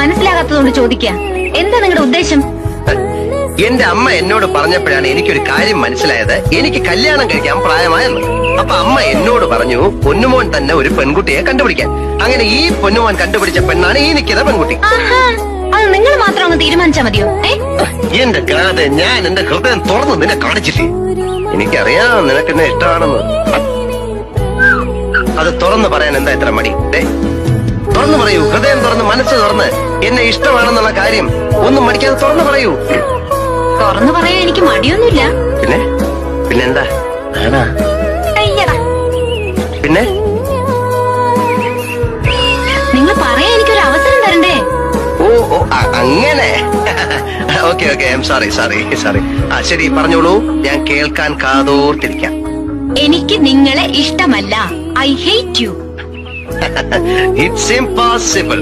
മനസ്സിലാകാത്തതുകൊണ്ട് ചോദിക്കുക. എന്താ നിങ്ങളുടെ ഉദ്ദേശം? എന്റെ അമ്മ എന്നോട് പറഞ്ഞപ്പോഴാണ് എനിക്കൊരു കാര്യം മനസ്സിലായത്. എനിക്ക് കല്യാണം കഴിക്കാൻ പ്രായമായെന്ന്. അപ്പൊ അമ്മ എന്നോട് പറഞ്ഞു പൊന്നുമോൻ തന്നെ ഒരു പെൺകുട്ടിയെ കണ്ടുപിടിക്കാൻ. അങ്ങനെ ഈ പൊന്നുമോൻ കണ്ടുപിടിച്ച പെണ്ണാണ് ഈ നിൽക്കുന്ന പെൺകുട്ടി. അത് നിങ്ങൾ മാത്രം അങ്ങ് തീരുമാനിച്ചാ മതിയോ? എന്റെ കാതെ, ഞാൻ എന്റെ ഹൃദയം തുറന്ന് നിന്നെ കാണിച്ചില്ലേ? എനിക്കറിയാം നിനക്ക് എന്നെ ഇഷ്ടമാണെന്ന്. അത് തുറന്നു പറയാൻ എന്താ ഇത്ര മടി? തുറന്നു പറയൂ, ഹൃദയം തുറന്ന് മനസ്സ് തുറന്ന് എന്നെ ഇഷ്ടമാണെന്നുള്ള കാര്യം ഒന്നും മടിക്കാതെ തുറന്നു പറയൂ. തുറന്നു പറയാൻ എനിക്ക് മടിയൊന്നുമില്ല. പിന്നെന്താ? പിന്നെ നിങ്ങൾ പറയാൻ എനിക്കൊരു അവസരം തരണ്ടേ? ഓ അങ്ങനെ. Okay I am sorry. ശരി, പറഞ്ഞോളൂ, ഞാൻ കേൾക്കാൻ കാതോർത്തിരിക്കാം. എനിക്ക് നിങ്ങളെ ഇഷ്ടമല്ല. I hate you. It's impossible.